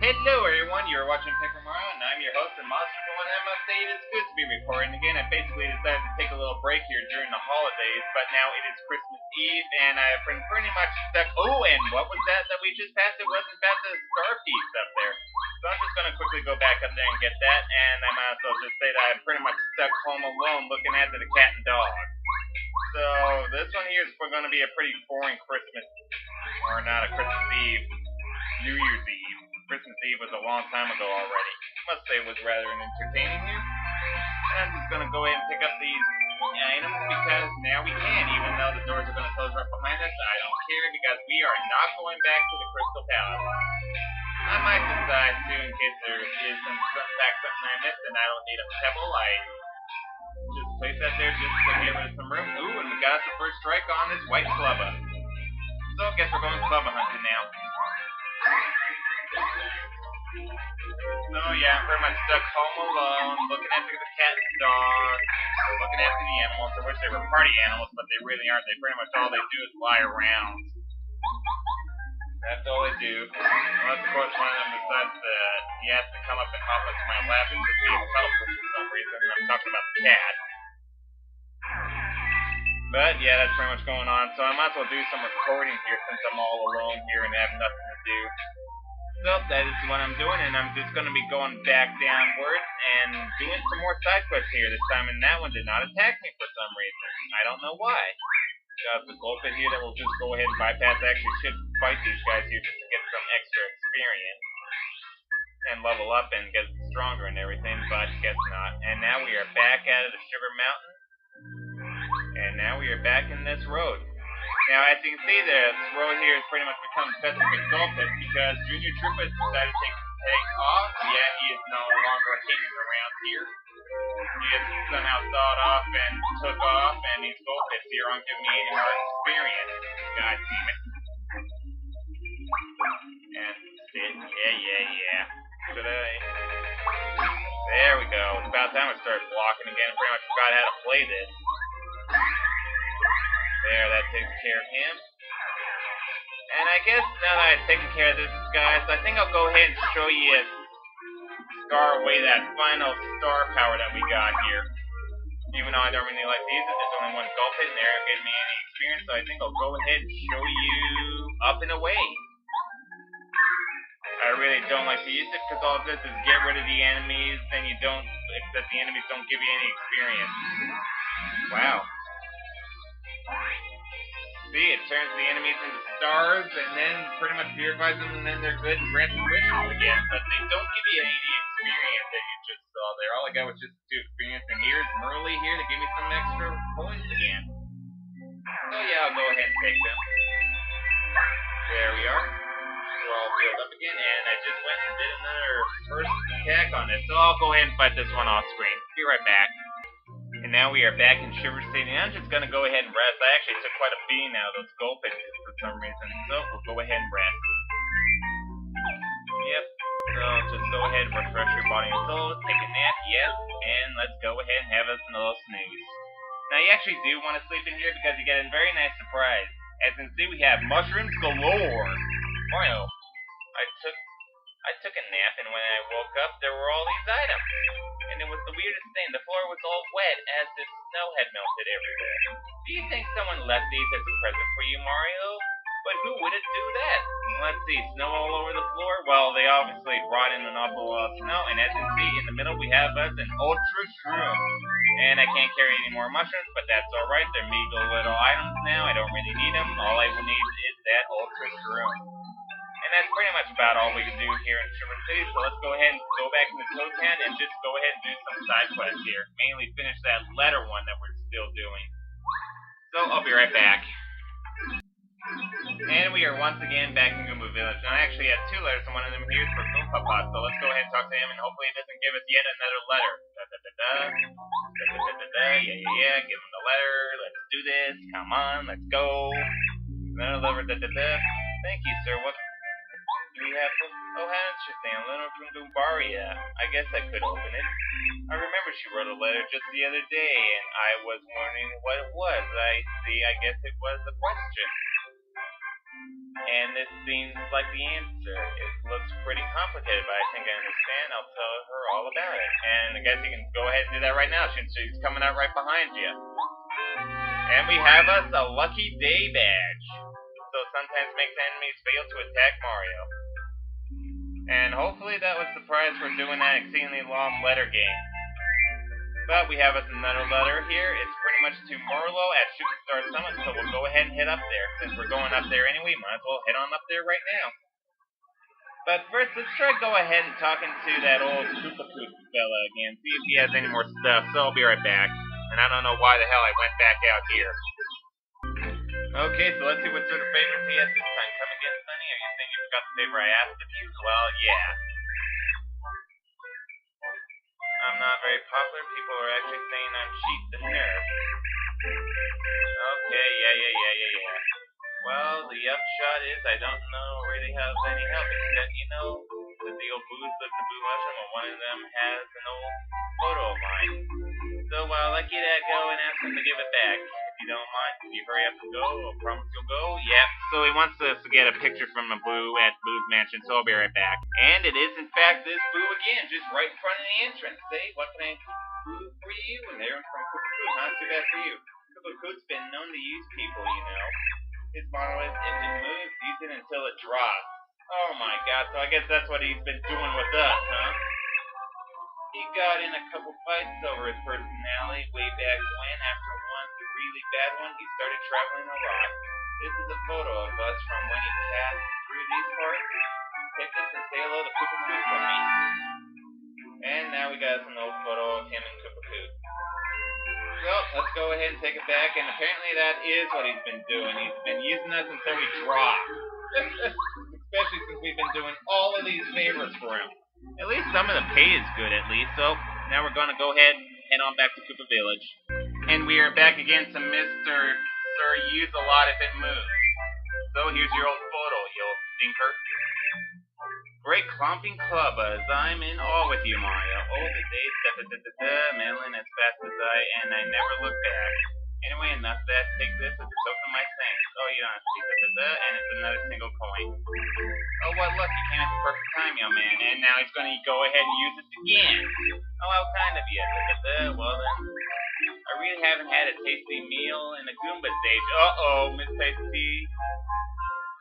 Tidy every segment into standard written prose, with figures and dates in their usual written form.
Hello everyone, you're watching Paper Mario, and I'm your host and Monster for One M Update. It's good to be recording again. I basically decided to take a little break here during the holidays, but now it is Christmas Eve, and I've been pretty much stuck. Oh, and what was that we just passed? It wasn't that the star piece up there. So I'm just gonna quickly go back up there and get that, and I might as well just say that I'm pretty much stuck home alone looking after the cat and dog. So this one here is going to be a pretty boring Christmas, or not a Christmas Eve, New Year's Eve. Christmas Eve was a long time ago already. I must say it was rather entertaining here. And I'm just going to go ahead and pick up these items because now we can, even though the doors are going to close right behind us. I don't care because we are not going back to the Crystal Palace. I might decide to in case there is something I missed and I don't need a pebble. I just place that there just to get rid of some room. Ooh, and we got the first strike on this white flubba. So I guess we're going flubba hunting now. So yeah, I'm pretty much stuck home alone, looking after the cat and dog, looking after the animals. I wish they were party animals, but they really aren't. They pretty much all they do is lie around. That's all they do. Unless of course one of them decides that he has to come up and hop into my lap and just be a teleport for some reason. I'm talking about the cat. But yeah, that's pretty much going on. So I might as well do some recording here since I'm all alone here and have nothing to do. So that is what I'm doing, and I'm just going to be going back downward and doing some more side quests here this time, and that one did not attack me for some reason. I don't know why. Got the gold pit here that will just go ahead and bypass. Actually should fight these guys here just to get some extra experience and level up and get stronger and everything, but guess not. And now we are back out of the Sugar Mountain, and now we are back in this road. Now, as you can see, this road here has pretty much become infested with gold pits because Junior Troopa decided to take off. Yeah, he is no longer hanging around here. He has somehow thawed off and took off, and these gold pits here aren't giving me any more experience. God damn it. And spit. Yeah. Should I? There we go. It's about time I started blocking again. Pretty much forgot how to play this. There, that takes care of him. And I guess now that I've taken care of this, guys, I think I'll go ahead and show you scar away that final star power that we got here. Even though I don't really like to use it, there's only one golf hit in there, it'll give me any experience, so I think I'll go ahead and show you up and away. I really don't like to use it because all it does is get rid of the enemies, then you don't, except the enemies don't give you any experience. Wow. See, it turns the enemies into stars, and then pretty much purifies them, and then they're good and grants them wishes again. But they don't give you any experience that you just saw there. All I got was just 2 experience, and here's Merly here to give me some extra coins again. So yeah, I'll go ahead and take them. There we are. We're all healed up again, and I just went and did another first attack on this. So I'll go ahead and fight this one off screen. Be right back. And now we are back in Sugar City, and I'm just going to go ahead and rest. I actually took quite a beating out of those gold pits for some reason, so we'll go ahead and rest. Yep, so just go ahead and refresh your body and soul, take a nap, yes, and let's go ahead and have us a little snooze. Now you actually do want to sleep in here because you get a very nice surprise. As you can see, we have mushrooms galore. Mario, I took a nap, and when I woke up, there were all these items. And it was the weirdest thing. The floor was all wet as if snow had melted everywhere. Do you think someone left these as a present for you, Mario? But who would it do that? Let's see, snow all over the floor? Well, they obviously brought in an awful lot of snow, and as you can see, in the middle we have us an ultra shroom. And I can't carry any more mushrooms, but that's alright. They're meager little items now. I don't really need them. All I will need is that ultra shroom. And that's pretty much about all we can do here in Sugar City, so let's go ahead and go back into Toad Town and just go ahead and do some side quests here. Mainly finish that letter one that we're still doing. So, I'll be right back. And we are once again back in Goomba Village. Now, I actually had 2 letters, and one of them here is for Goompapa, so let's go ahead and talk to him, and hopefully he doesn't give us yet another letter. Yeah, give him the letter, let's do this, come on, let's go. Another letter, Thank you, sir, what do you have? Oh, interesting, a letter from Dumbaria. I guess I could open it. I remember she wrote a letter just the other day, and I was wondering what it was. I guess it was a question. And this seems like the answer. It looks pretty complicated, but I think I understand. I'll tell her all about it. And I guess you can go ahead and do that right now since she's coming out right behind you. And we have us a Lucky Day badge. So sometimes makes enemies fail to attack Mario. And hopefully that was the prize for doing that exceedingly long letter game. But we have us another letter here. It's pretty much to Merlo at Shooting Star Summit, so we'll go ahead and head up there. Since we're going up there anyway, might as well head on up there right now. But first, let's try go ahead and talking to that old Koopa fella again. See if he has any more stuff, so I'll be right back. And I don't know why the hell I went back out here. Okay, so let's see what sort of favorites he has this time. Come again, Sonny? Are you saying you forgot the favor I asked of you? Well, yeah. I'm not very popular. People are actually saying I'm cheap. The nerve. Okay, yeah. Well, the upshot is I don't know really have any help except, you know, that the old booze lives in Blue Mushroom, and one of them has an old photo of mine. So, I'd like you to go and ask him to give it back. If you don't mind, can you hurry up and go? I promise you'll go. Yep. So he wants us to get a picture from the Boo at Boo's mansion, so I'll be right back. And it is, in fact, this Boo again, just right in front of the entrance. Say, what can I do for you? And they're from Koopa Koot. Not too bad for you. Koopa Koot's been known to use people, you know. His motto is, if it moves, use it until it drops. Oh my god, so I guess that's what he's been doing with us, huh? He got in a couple fights over his personality way back when. After one really bad one, he started traveling a lot. This is a photo of us from when he passed through these parts. Take this and say hello to Koopa Koot from me. And now we got an old photo of him and Koopa Koot. So, let's go ahead and take it back, and apparently that is what he's been doing. He's been using us until we drop. Especially since we've been doing all of these favors for him. At least some of the pay is good, at least. So, now we're going to go ahead and head on back to Koopa Village. And we are back again to Mr. Sir Use a Lot If It Moves. So, here's your old photo, you old stinker. Great clomping club, as I'm in awe with you, Mario. Oh, the days, meddling as fast as and I never look back. Anyway, enough of that. Take this as a token of my thanks. Oh, you don't have to see and it's another single coin. Oh, what luck, you came at the perfect time, young man. And now he's going to go ahead and use it again. Oh, how kind of you. Well then, I really haven't had a tasty meal in a Goomba stage. Uh-oh, Miss Tasty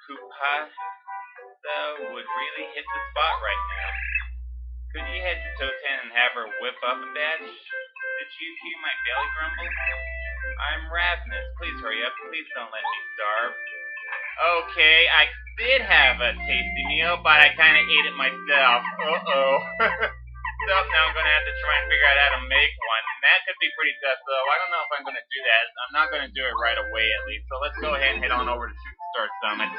Koopa would really hit the spot right now. Could you head to Toten and have her whip up a batch? Did you hear my belly grumble? I'm ravenous. Please hurry up. Please don't let me starve. Okay, I did have a tasty meal, but I kind of ate it myself. Uh-oh. So now I'm going to have to try and figure out how to make one. And that could be pretty tough, though. I don't know if I'm going to do that. I'm not going to do it right away, at least. So let's go ahead and head on over to Shooting Star Summit.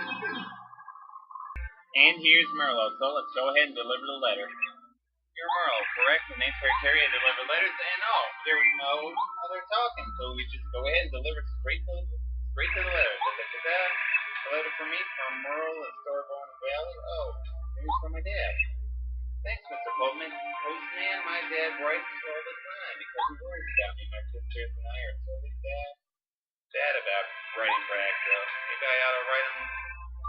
And here's Merlo, so let's go ahead and deliver the letter. You're Merlo, correct? The name's Terry. I deliver letters, and there was no other talking, so we just go ahead and deliver straight to the letter. A letter from me from Merle in Starborn Valley. Oh, here's from my dad. Thanks, Mr. Postman. Postman, my dad writes all the time because he worries about me. My sisters and I are totally bad about writing back, though. Maybe I ought to write him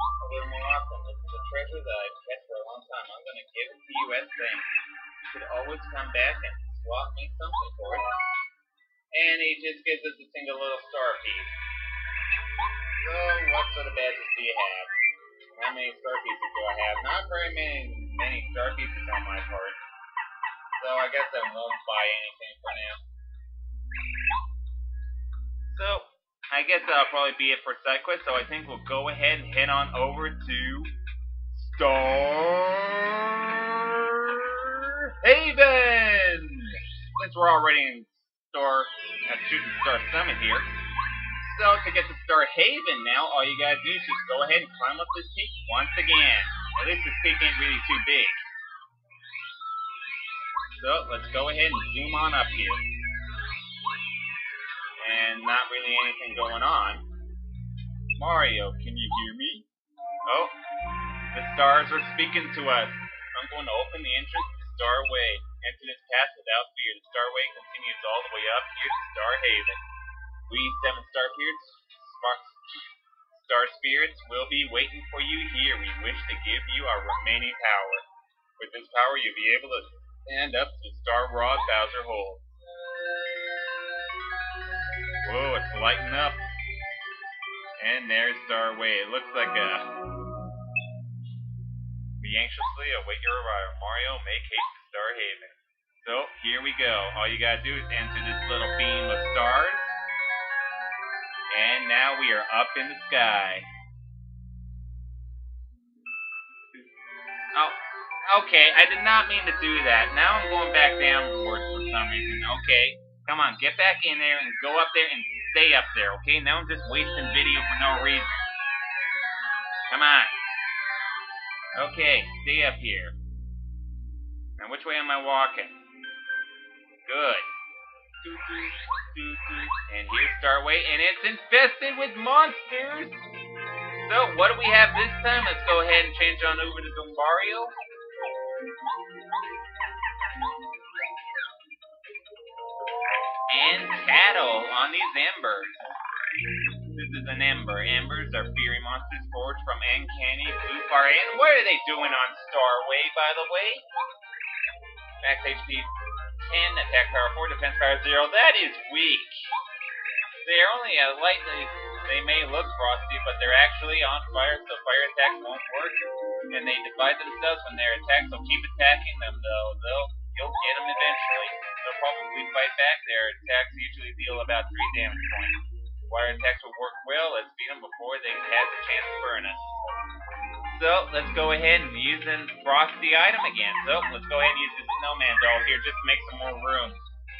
a little more often. This is a treasure that I've kept for a long time. I'm going to give it to you as thanks. You should always come back and swap me something for it. And he just gives us a single little star piece. So, what sort of badges do you have? How many star pieces do I have? Not very many star pieces on my part. So, I guess I won't buy anything for now. So, I guess that'll probably be it for side quest, so I think we'll go ahead and head on over to Star Haven! Since we're already in Shooting Star Summit here. So to get to Star Haven now, all you gotta do is just go ahead and climb up this peak once again. At least this peak ain't really too big. So let's go ahead and zoom on up here. And not really anything going on. Mario, can you hear me? Oh, the stars are speaking to us. I'm going to open the entrance to Star Way. Enter this path without fear. The Star Way continues all the way up here to Star Haven. We 7 Star Spirits will be waiting for you here. We wish to give you our remaining power. With this power, you'll be able to stand up to Star Rod Bowser Hole. Whoa, it's lighting up. And there's Starway. It looks like we anxiously await your arrival. Mario, make haste to Star Haven. So, here we go. All you gotta do is enter this little beam of stars. And now we are up in the sky. Oh, okay, I did not mean to do that. Now I'm going back downwards for some reason. Okay, come on, get back in there and go up there and stay up there, okay? Now I'm just wasting video for no reason. Come on. Okay, stay up here. Now, which way am I walking? Good. And here's Starway, and it's infested with monsters! So, what do we have this time? Let's go ahead and change on over to Mario. And tattle on these embers. This is an ember. Embers are fiery monsters forged from uncanny blue fire. And what are they doing on Starway, by the way? Max HP 10, attack power 4, defense power 0. That is weak. They're only a lightly... They may look frosty, but they're actually on fire, so fire attacks won't work. And they divide themselves when they're attacked, so keep attacking them, though. You'll get them eventually. They'll probably fight back. Their attacks usually deal about 3 damage points. Fire attacks will work well. Let's beat them before they have a chance to burn us. So, let's go ahead and use the frosty item again. So, let's go ahead and use the snowman doll here just to make some more room.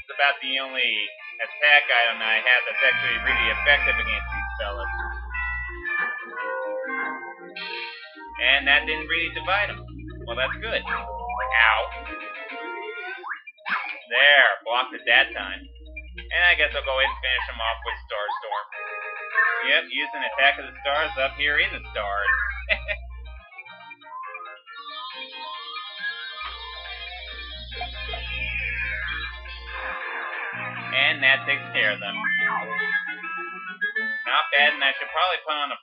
It's about the only attack item I have that's actually really effective against these fellas. And that didn't really divide them. Well, that's good. Ow. There, blocked it that time. And I guess I'll go ahead and finish them off with Starstorm. Yep, using Attack of the Stars up here in the stars. And that takes care of them. Not bad, and I should probably put on my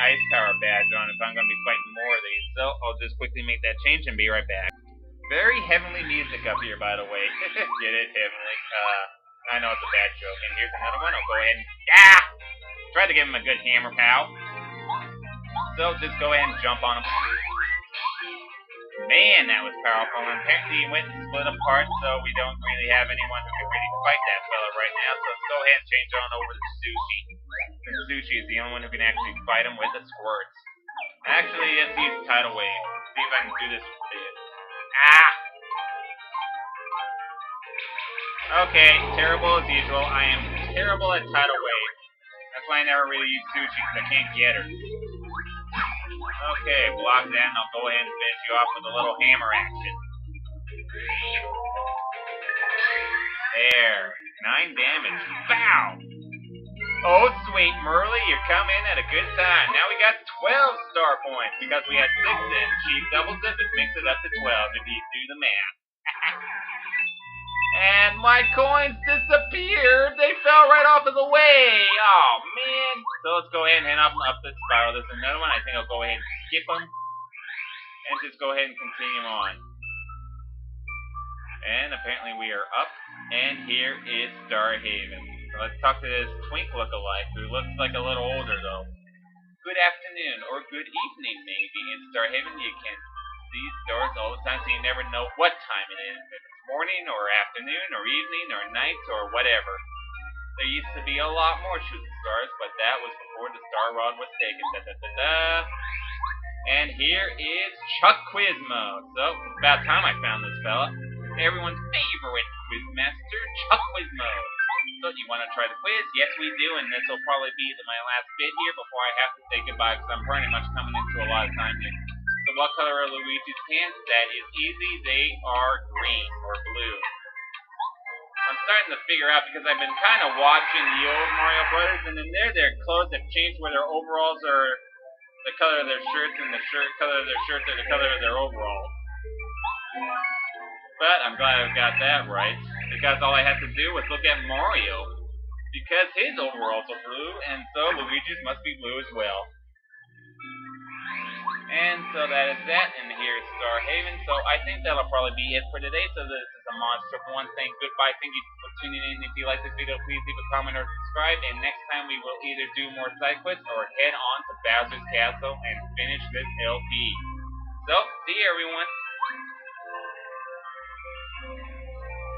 Ice Power badge on if I'm going to be fighting more of these. So, I'll just quickly make that change and be right back. Very heavenly music up here, by the way. Get it? Heavenly. I know it's a bad joke. And here's another one. I'll go ahead and... Ah! Try to give him a good hammer, pal. So, just go ahead and jump on him. Man, that was powerful. And apparently he went and split apart, so we don't really have anyone who can really fight that fella right now. So let's go ahead and change on over to Sushi. Sushi is the only one who can actually fight him with the squirts. Actually, let's use Tidal Wave. See if I can do this with it. Ah! Okay, terrible as usual. I am terrible at Tidal Wave. That's why I never really use Sushi, because I can't get her. Okay, block that, and I'll go ahead and finish you off with a little hammer action. There. 9 damage. Bow! Oh, sweet, Merly, you're coming at a good time. Now we got 12 star points, because we had 6 in. She doubles it, but makes it up to 12 if you do the math. And my coins disappeared! They fell right off of the way! Oh, man! So let's go ahead and head up this spiral. There's another one. I think I'll go ahead and skip them. And just go ahead and continue on. And apparently we are up. And here is Star Haven. So let's talk to this twink lookalike, who looks like a little older, though. Good afternoon, or good evening, maybe. In Star Haven, you can see stars all the time, so you never know what time it is. If it's morning, or afternoon, or evening, or night, or whatever. There used to be a lot more shooting stars, but that was before the Star Rod was taken. Da-da-da-da. And here is Chuck Quizmo. So, it's about time I found this fella. Everyone's favorite quizmaster, Chuck Quizmo. So, you want to try the quiz? Yes, we do, and this will probably be my last bit here before I have to say goodbye, because I'm pretty much coming into a lot of time here. So, what color are Luigi's pants? That is easy. They are green, or blue. I'm starting to figure out, because I've been kind of watching the old Mario Brothers, and in there, their clothes have changed where their overalls are the color of their shirts, and the color of their shirts are the color of their overalls. But I'm glad I got that right, because all I had to do was look at Mario, because his overalls are blue, and so Luigi's must be blue as well. And so that is that, and here's Star STAAAAAAR Haven. So I think that'll probably be it for today. So this is a Monster One saying goodbye. Thank you for tuning in. If you like this video, please leave a comment or subscribe. And next time we will either do more side quests or head on to Bowser's Castle and finish this LP. So, see you everyone.